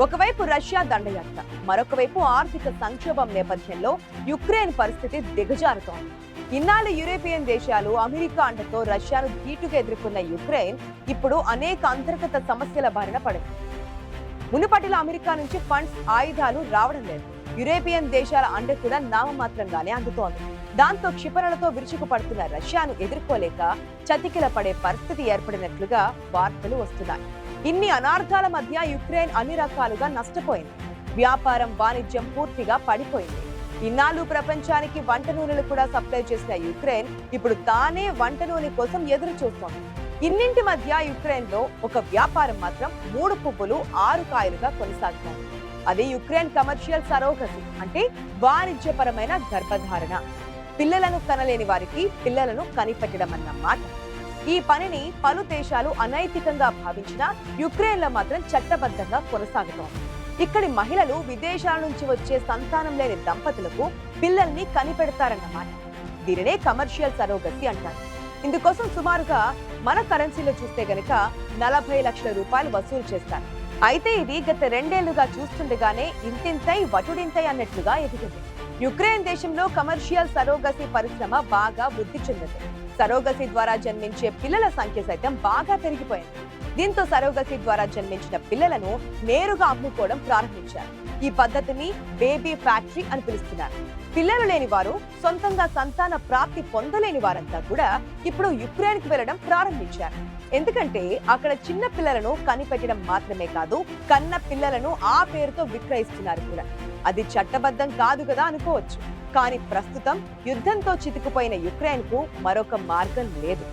ఒకవైపు రష్యా దండయాత్ర, మరొక వైపు ఆర్థిక సంక్షోభం నేపథ్యంలో యుక్రెయిన్ పరిస్థితి దిగజారుతోంది. ఇన్నాళ్ళు యూరోపియన్ దేశాలు, అమెరికా అండతో రష్యాను ధీటుగా ఎదుర్కొన్న యుక్రెయిన్ ఇప్పుడు అనేక అంతర్గత సమస్యల బారిన పడింది. మునుపటిలో అమెరికా నుంచి ఫండ్స్, ఆయుధాలు రావడం లేదు. యూరోపియన్ దేశాల అండ కూడా నామమాత్రంగానే అందుతోంది. దాంతో క్షిపణులతో విరుచుకుపడుతున్న రష్యాను ఎదుర్కోలేక చతికిల పడే పరిస్థితి ఏర్పడినట్లుగా వార్తలు వస్తున్నాయి. ఇన్ని అనార్థాల మధ్య యుక్రెయిన్ అన్ని రకాలుగా నష్టపోయింది. వ్యాపారం, వాణిజ్యం పూర్తిగా పడిపోయింది. ఇన్నాళ్ళు ప్రపంచానికి వంట నూనెలు కూడా సప్లై చేసిన యుక్రెయిన్ ఇప్పుడు తానే వంట నూనె కోసం ఎదురు చూస్తోంది. ఇన్నింటి మధ్య యుక్రెయిన్ లో ఒక వ్యాపారం మాత్రం 3 పువ్వులు 6 కాయలుగా కొనసాగుతోంది. అది యుక్రెయిన్ కమర్షియల్ సరోగసీ, అంటే వాణిజ్యపరమైన గర్భధారణ. పిల్లలను కనలేని వారికి పిల్లలను కనిపెట్టడం అన్నమాట. ఈ పనిని పలు దేశాలు అనైతికంగా భావించినా యుక్రెయిన్ లో మాత్రం చట్టబద్ధంగా కొనసాగుతోంది. ఇక్కడి మహిళలు విదేశాల నుంచి వచ్చే సంతానం లేని దంపతులకు పిల్లల్ని కనిపెడతారన్నమాట. దీనినే కమర్షియల్ సరోగసీ అంటారు. ఇందుకోసం సుమారుగా మన కరెన్సీలో చూస్తే గనక 40 లక్షల రూపాయలు వసూలు చేస్తారు. అయితే ఇది గత 2 ఏళ్లుగా చూస్తుండగానే ఇంతింతై వటుడింతై అన్నట్లుగా ఎదిగింది. యుక్రెయిన్ దేశంలో కమర్షియల్ సరోగసీ పరిశ్రమ బాగా వృద్ధి చెందింది. సరోగసీ ద్వారా జన్మించే పిల్లల సంఖ్య సైతం బాగా పెరిగిపోయింది. దీంతో సరోగసీ ద్వారా జన్మించిన పిల్లలను నేరుగా అమ్ముకోవడం ప్రారంభించారు. ఈ పద్ధతిని బేబీ ఫ్యాక్టరీ అని పిలుస్తున్నారు. పిల్లలు లేని వారు, సొంతంగా సంతాన ప్రాప్తి పొందలేని వారంతా కూడా ఇప్పుడు యుక్రెయిన్ కు వెళ్లడం ప్రారంభించారు. ఎందుకంటే అక్కడ చిన్న పిల్లలను కనిపెట్టడం మాత్రమే కాదు, కన్న పిల్లలను ఆ పేరుతో విక్రయిస్తున్నారు కూడా. అది చట్టబద్ధం కాదు కదా అనుకోవచ్చు. కానీ ప్రస్తుతం యుద్ధంతో చితికిపోయిన యుక్రెయిన్ కు మరొక మార్గం లేదు.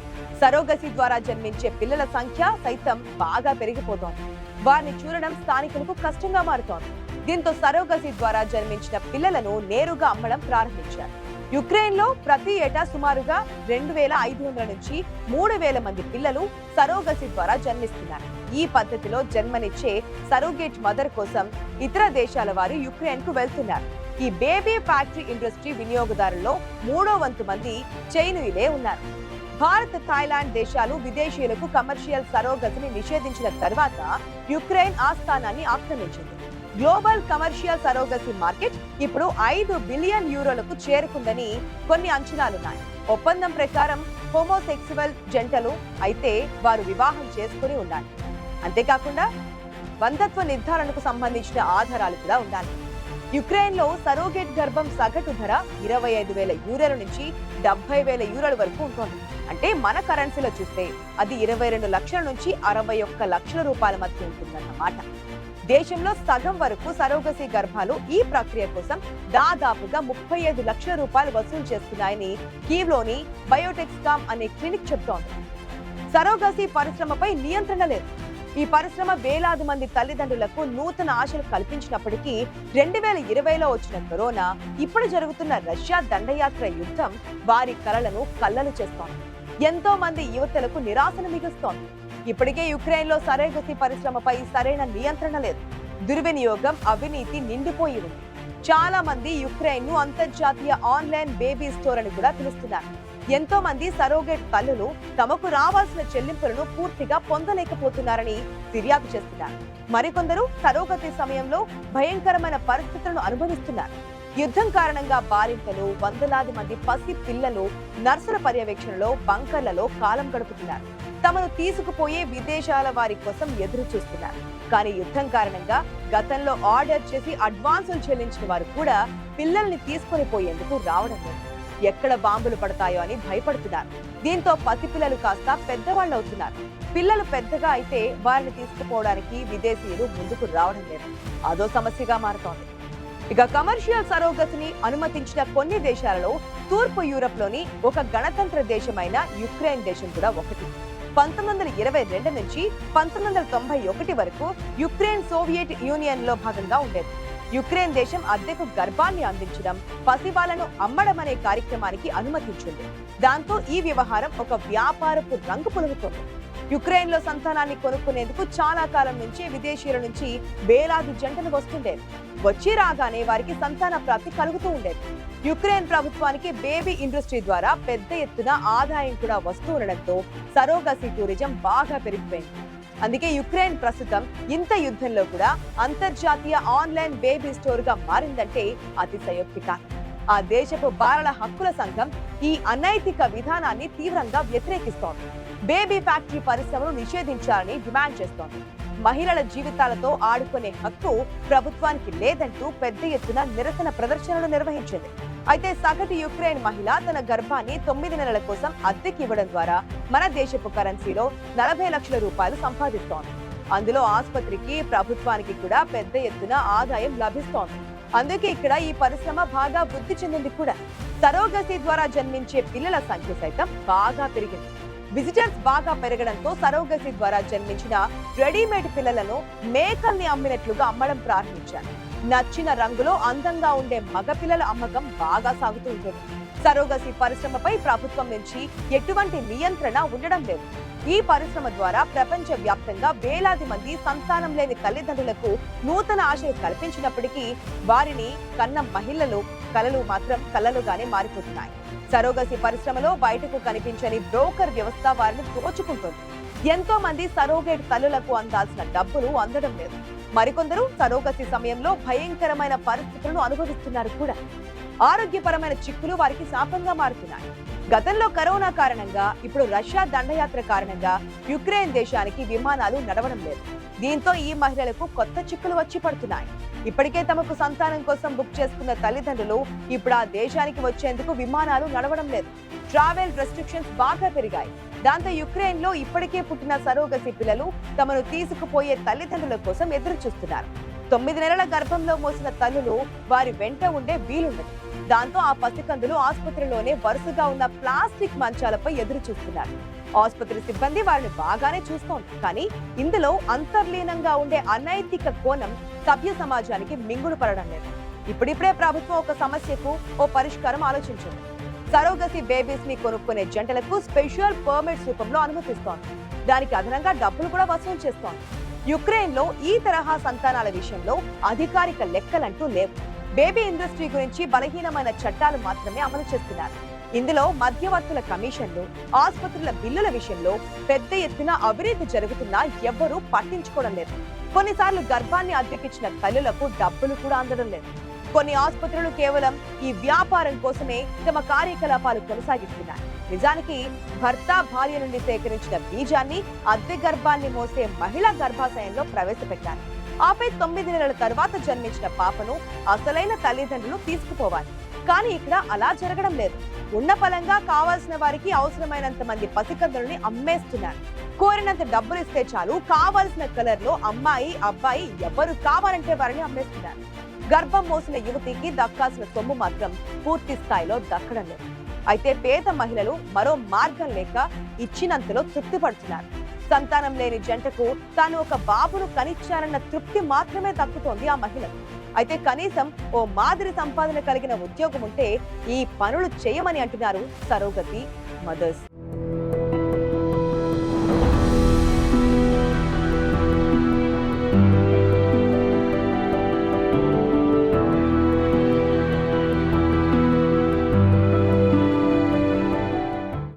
సరోగసీ ద్వారా జన్మించే పిల్లల సంఖ్య సైతం బాగా పెరిగిపోతోంది. వారిని చూడడం స్థానికులకు కష్టంగా మారుతోంది. దీంతో సరోగసీ ద్వారా జన్మించిన పిల్లలను నేరుగా అమ్మడం ప్రారంభించారు. యుక్రెయిన్ లో ప్రతి ఏటా సుమారుగా 2500 నుంచి 3000 మంది పిల్లలు సరోగసీ ద్వారా జన్మిస్తున్నారు. ఈ పద్ధతిలో జన్మనిచ్చే సరోగేట్ మదర్ కోసం ఇతర దేశాల వారు యుక్రెయిన్ కు వెళ్తున్నారు. ఈ బేబీ ఫ్యాక్టరీ ఇండస్ట్రీ వినియోగదారుల్లో 3వ వంతు మంది చైనీయులే ఉన్నారు. భారత్, థాయిలాండ్ దేశాలు విదేశీయులకు కమర్షియల్ సరోగసీని నిషేధించిన తర్వాత యుక్రెయిన్ ఆ స్థానాన్ని ఆక్రమించింది. గ్లోబల్ కమర్షియల్ సరోగసీ మార్కెట్ ఇప్పుడు 5 బిలియన్ యూరోలకు చేరుకుందని కొన్ని అంచనాలున్నాయి. ఒప్పందం ప్రకారం హోమోసెక్సువల్ జంటలు అయితే వారు వివాహం చేసుకుని ఉండాలి. అంతేకాకుండా బంధత్వ నిర్ధారణకు సంబంధించిన ఆధారాలు కూడా ఉండాలి. యుక్రెయిన్ లో సరోగేట్ గర్భం సగటు ధర 25,000 యూరోల నుంచి 70,000 యూరోల వరకు ఉంటుంది. అంటే మన కరెన్సీలో చూస్తే అది 22 లక్షల నుంచి 61 లక్షల రూపాయల మధ్య ఉంటుందన్నమాట. దేశంలో సగం వరకు సరోగసీ గర్భాలు ఈ ప్రక్రియ కోసం దాదాపుగా 35 లక్షల రూపాయలు వసూలు చేస్తున్నాయని కీవ్లోని బయోటెక్స్కామ్ అనే క్లినిక్ చెబుతోంది. సరోగసీ పరిశ్రమపై నియంత్రణ లేదు. ఈ పరిశ్రమ వేలాది మంది తల్లిదండ్రులకు నూతన ఆశలు కల్పించినప్పటికీ 2020లో వచ్చిన కరోనా, ఇప్పుడు జరుగుతున్న రష్యా దండయాత్ర యుద్ధం వారి కలలను కల్లలు చేస్తోంది. ఎంతో మంది యువతలకు నిరాశను మిగుస్తోంది. ఇప్పటికే యుక్రెయిన్ లో సరోగసీ పరిశ్రమపై సరైన నియంత్రణ లేదు. దుర్వినియోగం, అవినీతి నిండిపోయి ఉంది. చాలా మంది యుక్రెయిన్ ను అంతర్జాతీయ ఆన్లైన్ బేబీ స్టోర్ అని కూడా పిలుస్తున్నారు. ఎంతో మంది సరోగేట్ తల్లులు తమకు రావాల్సిన చెల్లింపులను పూర్తిగా పొందలేకపోతున్నారని ఫిర్యాదు చేస్తున్నారు. మరికొందరు సరోగసీ సమయంలో భయంకరమైన పరిస్థితులను అనుభవిస్తున్నారు. యుద్ధం కారణంగా బాలింతలు, వందలాది మంది పసి పిల్లలు నర్సుల పర్యవేక్షణలో బంకర్లలో కాలం గడుపుతున్నారు. తమను తీసుకుపోయే విదేశాల వారి కోసం ఎదురు చూస్తున్నారు. కానీ యుద్ధం కారణంగా గతంలో ఆర్డర్ చేసి అడ్వాన్సులు చెల్లించిన వారు కూడా పిల్లల్ని తీసుకొని పోయేందుకు రావడం లేదు. ఎక్కడ బాంబులు పడతాయో అని భయపడుతున్నారు. దీంతో పసిపిల్లలు కాస్త పెద్దవాళ్ళు అవుతున్నారు. పిల్లలు పెద్దగా అయితే వారిని తీసుకుపోవడానికి విదేశీయులు ముందుకు రావడం లేదు. అదో సమస్యగా మారుతోంది. ఇక కమర్షియల్ సరోగసీని అనుమతించిన కొన్ని దేశాలలో తూర్పు యూరప్ లోని ఒక గణతంత్ర దేశమైన యుక్రెయిన్ దేశం కూడా ఒకటి. 1922 నుంచి 1991 వరకు యుక్రెయిన్ సోవియట్ యూనియన్ లో భాగంగా ఉండేది. యుక్రెయిన్ దేశం అద్దెకు గర్భాన్ని అందించడం, పసివాళ్లను అమ్మడం అనే కార్యక్రమానికి అనుమతించింది. దాంతో ఈ వ్యవహారం ఒక వ్యాపారపు రంగు పులుగుతోంది. యుక్రెయిన్ లో సంతానాన్ని కొనుక్కునేందుకు చాలా కాలం నుంచి విదేశీయుల నుంచి వేలాది జంటలు వస్తుండేవి. వచ్చి రాగానే వారికి సంతాన ప్రాప్తి కలుగుతూ ఉండేది. యుక్రెయిన్ ప్రభుత్వానికి బేబీ ఇండస్ట్రీ ద్వారా పెద్ద ఎత్తున ఆదాయం కూడా వస్తూ ఉండడంతో సరోగసీ టూరిజం బాగా పెరిగిపోయింది. అందుకే యుక్రెయిన్ ప్రస్తుతం ఇంత యుద్ధంలో కూడా అంతర్జాతీయ ఆన్లైన్ బేబీ స్టోర్ గా మారిందంటే అతిశయోక్తి కాదు. ఆ దేశపు బాలల హక్కుల సంఘం ఈ అనైతిక విధానాన్ని తీవ్రంగా వ్యతిరేకిస్తోంది. బేబీ ఫ్యాక్టరీ పరిశ్రమను నిషేధించాలని డిమాండ్ చేస్తోంది. మహిళల జీవితాలతో ఆడుకునే హక్కు ప్రభుత్వానికి లేదంటూ పెద్ద ఎత్తున నిరసన ప్రదర్శనలు నిర్వహించింది. అయితే సగటు యుక్రెయిన్ మహిళ తన గర్భాన్ని 9 నెలల కోసం అద్దెకి ఇవ్వడం ద్వారా మన దేశపు కరెన్సీలో 40 లక్షల రూపాయలు సంపాదిస్తోంది. అందులో ఆసుపత్రికి, ప్రభుత్వానికి కూడా పెద్ద ఎత్తున ఆదాయం లభిస్తోంది. అందుకే ఇక్కడ ఈ పరిశ్రమ బాగా వృద్ధి చెందింది కూడా. సరోగసీ ద్వారా జన్మించే పిల్లల సంఖ్య సైతం బాగా పెరిగింది. విజిటర్స్ బాగా పెరగడంతో సరోగసీ ద్వారా జన్మించిన రెడీమేడ్ పిల్లలను మేకల్ని అమ్మినట్లుగా అమ్మడం ప్రారంభించారు. నచ్చిన రంగులో అందంగా ఉండే మగ పిల్లల అమ్మకం బాగా సాగుతూ ఉంటుంది. సరోగసీ పరిశ్రమపై ప్రభుత్వం నుంచి ఎటువంటి నియంత్రణ ఉండడం లేదు. ఈ పరిశ్రమ ద్వారా ప్రపంచ వ్యాప్తంగా వేలాది మంది సంతానం లేని తల్లిదండ్రులకు నూతన ఆశలు కల్పించినప్పటికీ వారిని కన్న మహిళలు కలలు మాత్రం కలలుగానే మారిపోతున్నాయి. సరోగసీ పరిశ్రమలో బయటకు కనిపించని బ్రోకర్ వ్యవస్థ వారిని దోచుకుంటుంది. ఎంతో మంది సరోగేట్ తల్లులకు అందాల్సిన డబ్బులు అందడం లేదు. మరికొందరు సరోగసీ సమయంలో భయంకరమైన పరిస్థితులను అనుభవిస్తున్నారు కూడా. ఆరోగ్యపరమైన చిక్కులు వారికి శాపంగా మారుతున్నాయి. గతంలో కరోనా కారణంగా, ఇప్పుడు రష్యా దండయాత్ర కారణంగా యుక్రెయిన్ దేశానికి విమానాలు నడవడం లేదు. దీంతో ఈ మహిళలకు కొత్త చిక్కులు వచ్చి పడుతున్నాయి. ఇప్పటికే తమకు సంతానం కోసం బుక్ చేసుకున్న తల్లిదండ్రులు ఇప్పుడు ఆ దేశానికి వచ్చేందుకు విమానాలు నడవడం లేదు. ట్రావెల్ రెస్ట్రిక్షన్స్ బాగా పెరిగాయి. దాంతో యుక్రెయిన్ లో ఇప్పటికే పుట్టిన సరోగసీ పిల్లలు తమను తీసుకుపోయే తల్లిదండ్రుల కోసం ఎదురు చూస్తున్నారు. 9 నెలల గర్భంలో మోసిన తల్లులు వారి వెంట ఉండే వీలుండదు. దాంతో ఆ పసికందులు ఆసుపత్రిలోనే వరుసగా ఉన్న ప్లాస్టిక్ మంచాలపై ఎదురు చూస్తున్నారు. ఆసుపత్రి సిబ్బంది వారిని బాగానే చూస్తోంది. కానీ ఇందులో అంతర్లీనంగా ఉండే అనైతిక కోణం సభ్య సమాజానికి మింగుడు పడడం లేదు. ఇప్పుడిప్పుడే ప్రభుత్వం ఒక సమస్యకు ఓ పరిష్కారం ఆలోచించింది. సరోగసీ బేబీస్ ని కొనుక్కునే జంటలకు స్పెషల్ పర్మిట్స్ రూపంలో అనుమతిస్తోంది. దానికి అదనంగా డబ్బులు కూడా వసూలు చేస్తోంది. యుక్రెయిన్ లో ఈ తరహా సంతానాల విషయంలో అధికారిక లెక్కలంటూ లేవు. బేబీ ఇండస్ట్రీ గురించి బలహీనమైన చట్టాలు మాత్రమే అమలు చేస్తున్నారు. ఇందులో మధ్యవర్తుల కమిషన్లు, ఆసుపత్రుల బిల్లుల విషయంలో పెద్ద ఎత్తున అవినీతి జరుగుతున్నా ఎవ్వరూ పట్టించుకోవడం లేదు. కొన్నిసార్లు గర్భాన్ని అద్దెకిచ్చిన తల్లులకు డబ్బులు కూడా అందడం లేదు. కొన్ని ఆసుపత్రులు కేవలం ఈ వ్యాపారం కోసమే తమ కార్యకలాపాలు కొనసాగిస్తున్నాయి. నిజానికి భర్త భార్య నుండి సేకరించిన బీజాన్ని అద్దె గర్భాన్ని మోసే మహిళా గర్భాశయంలో ప్రవేశపెట్టారు. ఆపై 9 నెలల తర్వాత జన్మించిన పాపను అసలైన తల్లిదండ్రులు తీసుకుపోవాలి. కానీ ఇక్కడ అలా జరగడం లేదు. ఉన్న ఫలంగా కావాల్సిన వారికి అవసరమైనంత మంది పసికందులని అమ్మేస్తున్నారు. కోరినంత డబ్బులు ఇస్తే చాలు, కావాల్సిన కలర్ లో అమ్మాయి అబ్బాయి ఎవరు కావాలంటే వారిని అమ్మేస్తున్నారు. గర్భం మోసిన యువతికి దక్కాల్సిన సొమ్ము మాత్రం పూర్తి స్థాయిలో దక్కడం లేదు. అయితే పేద మహిళలు మరో మార్గం లేక ఇచ్చినంతలో తృప్తి పడుతున్నారు. సంతానం లేని జంటకు తాను ఒక బాబును కనిచ్చారన్న తృప్తి మాత్రమే దక్కుతోంది ఆ మహిళకు. అయితే కనీసం ఓ మాదిరి సంపాదన కలిగిన ఉద్యోగం ఉంటే ఈ పనులు చేయమని అంటున్నారు సరోగసీ మదర్స్.